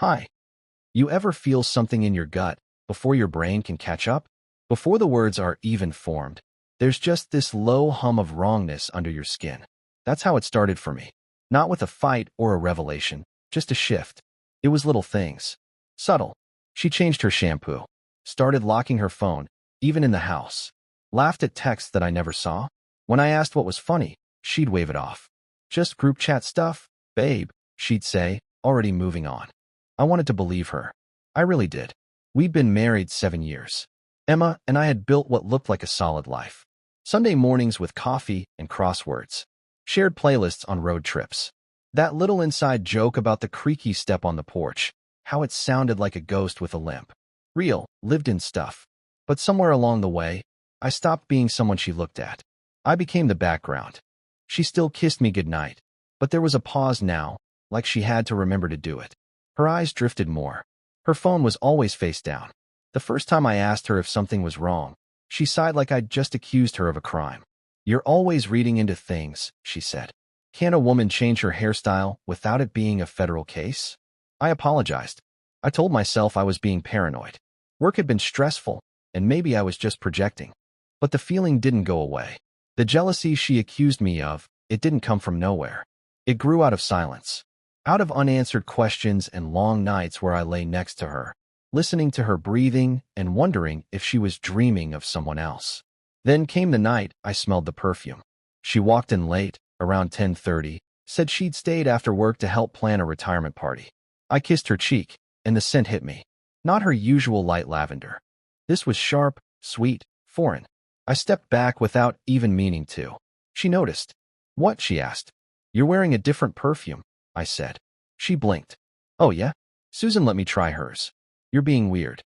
Hi. You ever feel something in your gut before your brain can catch up? Before the words are even formed, there's just this low hum of wrongness under your skin. That's how it started for me. Not with a fight or a revelation, just a shift. It was little things. Subtle. She changed her shampoo, started locking her phone, even in the house, laughed at texts that I never saw. When I asked what was funny, she'd wave it off. Just group chat stuff, babe, she'd say, already moving on. I wanted to believe her. I really did. We'd been married 7 years. Emma and I had built what looked like a solid life. Sunday mornings with coffee and crosswords. Shared playlists on road trips. That little inside joke about the creaky step on the porch, how it sounded like a ghost with a limp. Real, lived-in stuff. But somewhere along the way, I stopped being someone she looked at. I became the background. She still kissed me goodnight, but there was a pause now, like she had to remember to do it. Her eyes drifted more. Her phone was always face down. The first time I asked her if something was wrong, she sighed like I'd just accused her of a crime. You're always reading into things, she said. Can't a woman change her hairstyle without it being a federal case? I apologized. I told myself I was being paranoid. Work had been stressful, and maybe I was just projecting. But the feeling didn't go away. The jealousy she accused me of, it didn't come from nowhere. It grew out of silence. Out of unanswered questions and long nights where I lay next to her, listening to her breathing and wondering if she was dreaming of someone else. Then came the night I smelled the perfume. She walked in late, around 10:30, said she'd stayed after work to help plan a retirement party. I kissed her cheek, and the scent hit me. Not her usual light lavender. This was sharp, sweet, foreign. I stepped back without even meaning to. She noticed. What? She asked. You're wearing a different perfume, I said. She blinked. Oh yeah? Susan let me try hers. You're being weird.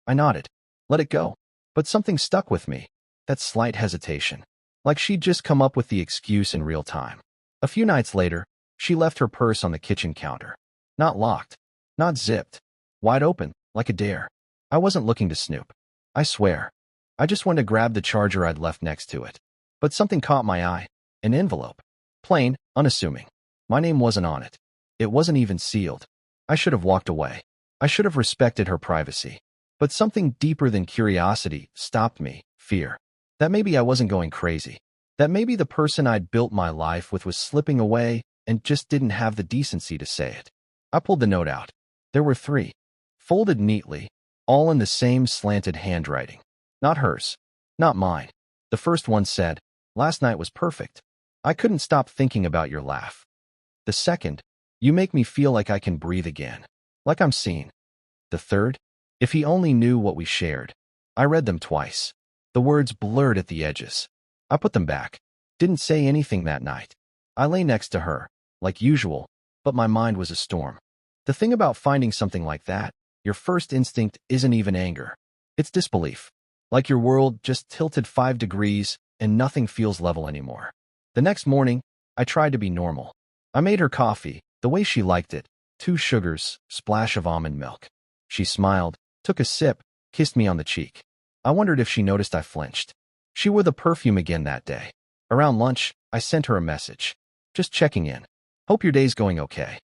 I nodded. Let it go. But something stuck with me. That slight hesitation. Like she'd just come up with the excuse in real time. A few nights later, she left her purse on the kitchen counter. Not locked. Not zipped. Wide open, like a dare. I wasn't looking to snoop. I swear. I just wanted to grab the charger I'd left next to it. But something caught my eye. An envelope. Plain, unassuming. My name wasn't on it. It wasn't even sealed. I should have walked away. I should have respected her privacy. But something deeper than curiosity stopped me, fear. That maybe I wasn't going crazy. That maybe the person I'd built my life with was slipping away and just didn't have the decency to say it. I pulled the note out. There were 3. Folded neatly, all in the same slanted handwriting. Not hers. Not mine. The first one said, "Last night was perfect. I couldn't stop thinking about your laugh." The second, "You make me feel like I can breathe again. Like I'm seen." The third, "If he only knew what we shared." I read them twice. The words blurred at the edges. I put them back. Didn't say anything that night. I lay next to her, like usual, but my mind was a storm. The thing about finding something like that, your first instinct isn't even anger. It's disbelief. Like your world just tilted 5 degrees and nothing feels level anymore. The next morning, I tried to be normal. I made her coffee, the way she liked it, 2 sugars, splash of almond milk. She smiled, took a sip, kissed me on the cheek. I wondered if she noticed I flinched. She wore the perfume again that day. Around lunch, I sent her a message. Just checking in. Hope your day's going okay.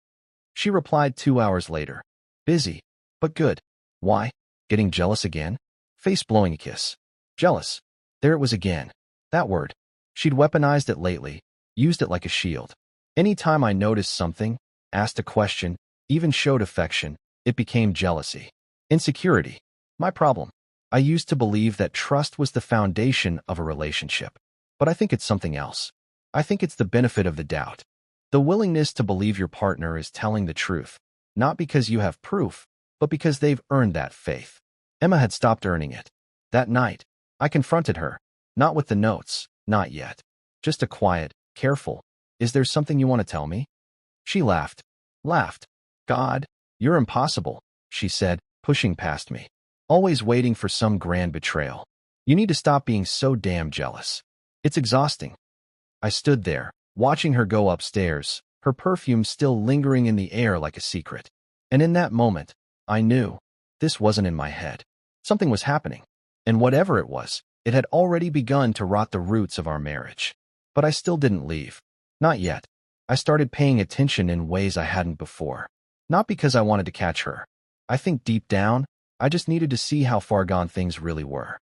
She replied 2 hours later. Busy, but good. Why? Getting jealous again? Face blowing a kiss. Jealous. There it was again. That word. She'd weaponized it lately, used it like a shield. Any time I noticed something, asked a question, even showed affection, it became jealousy. Insecurity. My problem. I used to believe that trust was the foundation of a relationship. But I think it's something else. I think it's the benefit of the doubt. The willingness to believe your partner is telling the truth, not because you have proof, but because they've earned that faith. Emma had stopped earning it. That night, I confronted her, not with the notes, not yet. Just a quiet, careful, "Is there something you want to tell me?" She laughed. Laughed. "God, you're impossible," she said, pushing past me. Always waiting for some grand betrayal. You need to stop being so damn jealous. It's exhausting. I stood there, watching her go upstairs, her perfume still lingering in the air like a secret. And in that moment, I knew this wasn't in my head. Something was happening. And whatever it was, it had already begun to rot the roots of our marriage. But I still didn't leave. Not yet. I started paying attention in ways I hadn't before. Not because I wanted to catch her. I think deep down, I just needed to see how far gone things really were.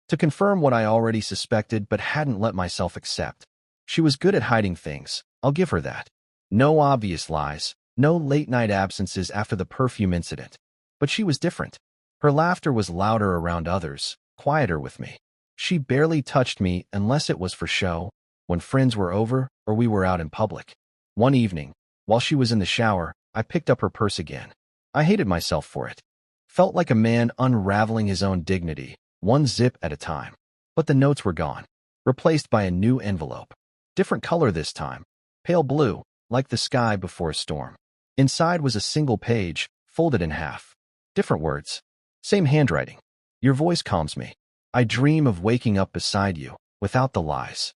To confirm what I already suspected but hadn't let myself accept. She was good at hiding things, I'll give her that. No obvious lies, no late-night absences after the perfume incident. But she was different. Her laughter was louder around others, quieter with me. She barely touched me unless it was for show, when friends were over or we were out in public. One evening, while she was in the shower, I picked up her purse again. I hated myself for it. Felt like a man unraveling his own dignity, one zip at a time. But the notes were gone, replaced by a new envelope. Different color this time, pale blue, like the sky before a storm. Inside was a single page, folded in half. Different words. Same handwriting. Your voice calms me. I dream of waking up beside you, without the lies.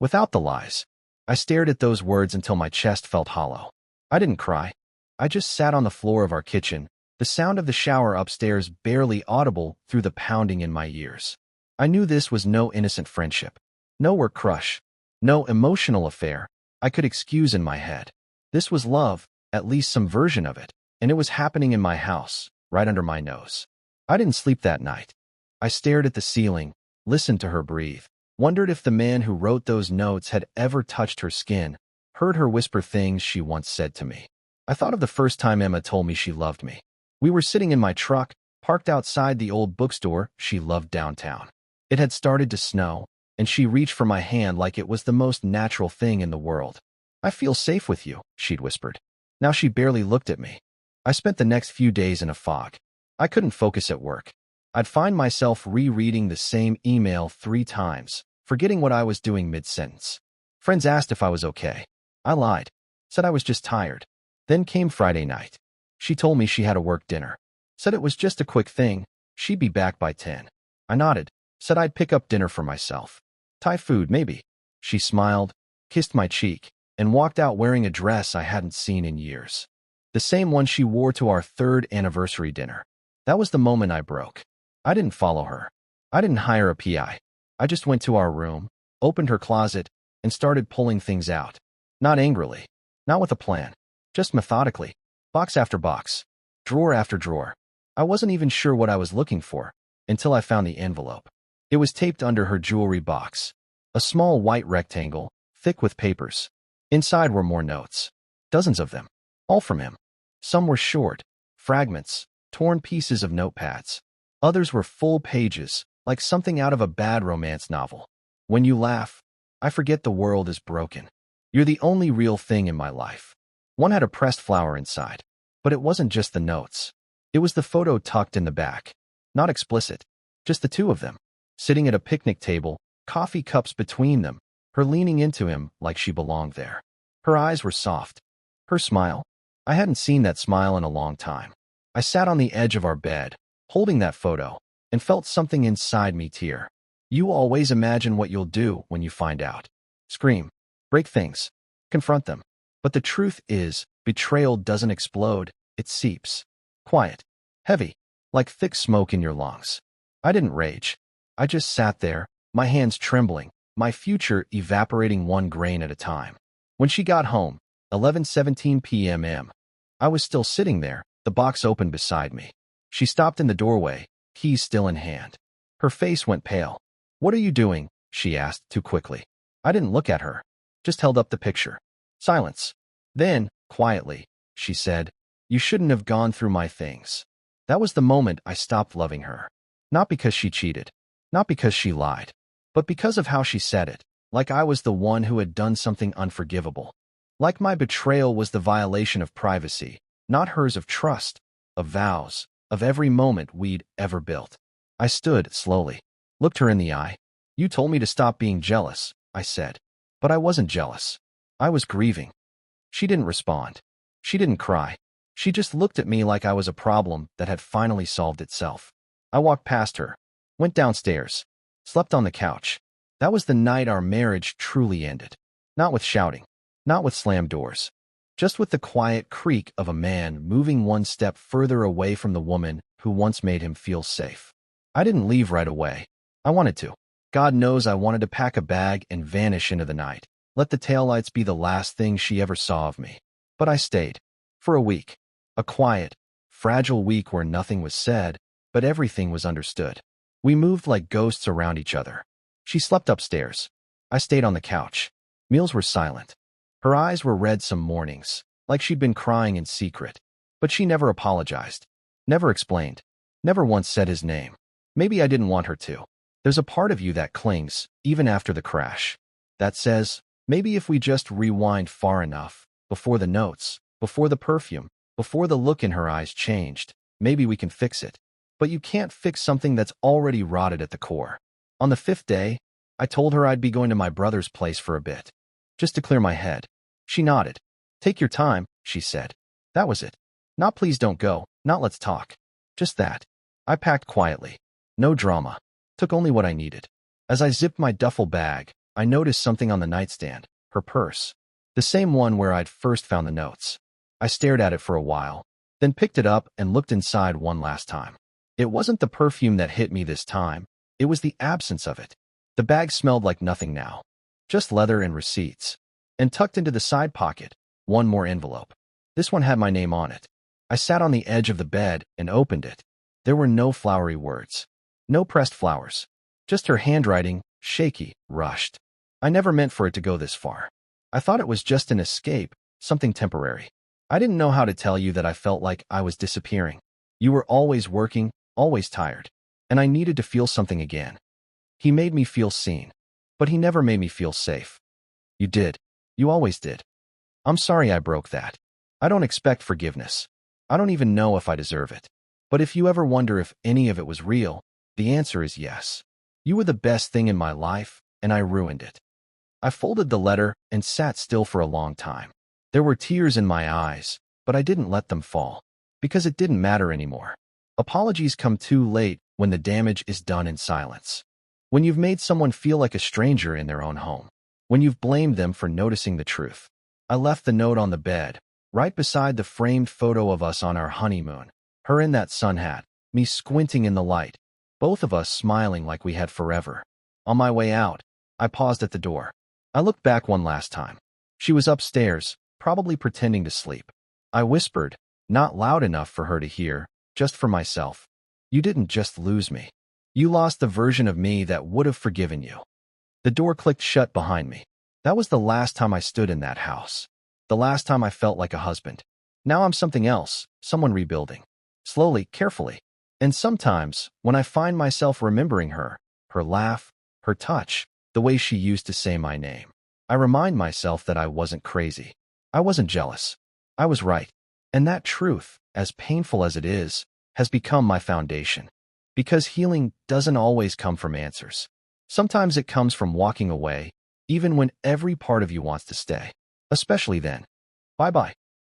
Without the lies. I stared at those words until my chest felt hollow. I didn't cry. I just sat on the floor of our kitchen, the sound of the shower upstairs barely audible through the pounding in my ears. I knew this was no innocent friendship. No work crush. No emotional affair I could excuse in my head. This was love, at least some version of it, and it was happening in my house, right under my nose. I didn't sleep that night. I stared at the ceiling, listened to her breathe, wondered if the man who wrote those notes had ever touched her skin, heard her whisper things she once said to me. I thought of the first time Emma told me she loved me. We were sitting in my truck, parked outside the old bookstore she loved downtown. It had started to snow, and she reached for my hand like it was the most natural thing in the world. I feel safe with you, she'd whispered. Now she barely looked at me. I spent the next few days in a fog. I couldn't focus at work. I'd find myself rereading the same email 3 times, forgetting what I was doing mid-sentence. Friends asked if I was okay. I lied, said I was just tired. Then came Friday night. She told me she had a work dinner. Said it was just a quick thing, she'd be back by 10. I nodded, said I'd pick up dinner for myself. Thai food, maybe. She smiled, kissed my cheek, and walked out wearing a dress I hadn't seen in years. The same one she wore to our 3rd anniversary dinner. That was the moment I broke. I didn't follow her. I didn't hire a PI. I just went to our room, opened her closet, and started pulling things out. Not angrily. Not with a plan. Just methodically. Box after box. Drawer after drawer. I wasn't even sure what I was looking for, until I found the envelope. It was taped under her jewelry box. A small white rectangle, thick with papers. Inside were more notes. Dozens of them. All from him. Some were short, fragments, torn pieces of notepads. Others were full pages, like something out of a bad romance novel. When you laugh, I forget the world is broken. You're the only real thing in my life. One had a pressed flower inside. But it wasn't just the notes. It was the photo tucked in the back. Not explicit. Just the two of them. Sitting at a picnic table, coffee cups between them, her leaning into him like she belonged there. Her eyes were soft. Her smile. I hadn't seen that smile in a long time. I sat on the edge of our bed, holding that photo, and felt something inside me tear. You always imagine what you'll do when you find out. Scream. Break things. Confront them. But the truth is, betrayal doesn't explode, it seeps. Quiet. Heavy. Like thick smoke in your lungs. I didn't rage. I just sat there, my hands trembling, my future evaporating 1 grain at a time. When she got home, 11:17 p.m. I was still sitting there, the box open beside me. She stopped in the doorway, keys still in hand. Her face went pale. What are you doing? She asked too quickly. I didn't look at her. Just held up the picture. Silence. Then, quietly, she said, you shouldn't have gone through my things. That was the moment I stopped loving her. Not because she cheated. Not because she lied. But because of how she said it. Like I was the one who had done something unforgivable. Like my betrayal was the violation of privacy, not hers of trust, of vows, of every moment we'd ever built. I stood slowly, looked her in the eye. You told me to stop being jealous, I said. But I wasn't jealous. I was grieving. She didn't respond. She didn't cry. She just looked at me like I was a problem that had finally solved itself. I walked past her, went downstairs, slept on the couch. That was the night our marriage truly ended. Not with shouting, not with slammed doors, just with the quiet creak of a man moving 1 step further away from the woman who once made him feel safe. I didn't leave right away. I wanted to. God knows I wanted to pack a bag and vanish into the night. Let the taillights be the last thing she ever saw of me. But I stayed. For a week. A quiet, fragile week where nothing was said, but everything was understood. We moved like ghosts around each other. She slept upstairs. I stayed on the couch. Meals were silent. Her eyes were red some mornings, like she'd been crying in secret. But she never apologized, never explained, never once said his name. Maybe I didn't want her to. There's a part of you that clings, even after the crash, that says, maybe if we just rewind far enough, before the notes, before the perfume, before the look in her eyes changed, maybe we can fix it. But you can't fix something that's already rotted at the core. On the 5th day, I told her I'd be going to my brother's place for a bit, just to clear my head. She nodded. Take your time, she said. That was it. Not please don't go, not let's talk. Just that. I packed quietly. No drama. Took only what I needed. As I zipped my duffel bag, I noticed something on the nightstand, her purse. The same one where I'd first found the notes. I stared at it for a while, then picked it up and looked inside one last time. It wasn't the perfume that hit me this time. It was the absence of it. The bag smelled like nothing now. Just leather and receipts. And tucked into the side pocket, one more envelope. This one had my name on it. I sat on the edge of the bed and opened it. There were no flowery words. No pressed flowers. Just her handwriting, shaky, rushed. I never meant for it to go this far. I thought it was just an escape, something temporary. I didn't know how to tell you that I felt like I was disappearing. You were always working, always tired. And I needed to feel something again. He made me feel seen. But he never made me feel safe. You did. You always did. I'm sorry I broke that. I don't expect forgiveness. I don't even know if I deserve it. But if you ever wonder if any of it was real, the answer is yes. You were the best thing in my life, and I ruined it. I folded the letter and sat still for a long time. There were tears in my eyes, but I didn't let them fall, because it didn't matter anymore. Apologies come too late when the damage is done in silence. When you've made someone feel like a stranger in their own home. When you've blamed them for noticing the truth. I left the note on the bed, right beside the framed photo of us on our honeymoon. Her in that sun hat, me squinting in the light, both of us smiling like we had forever. On my way out, I paused at the door. I looked back one last time. She was upstairs, probably pretending to sleep. I whispered, not loud enough for her to hear, just for myself. You didn't just lose me. You lost the version of me that would have forgiven you. The door clicked shut behind me. That was the last time I stood in that house. The last time I felt like a husband. Now I'm something else, someone rebuilding. Slowly, carefully. And sometimes, when I find myself remembering her laugh, her touch, the way she used to say my name, I remind myself that I wasn't crazy. I wasn't jealous. I was right. And that truth, as painful as it is, has become my foundation. Because healing doesn't always come from answers. Sometimes it comes from walking away, even when every part of you wants to stay. Especially then. Bye-bye.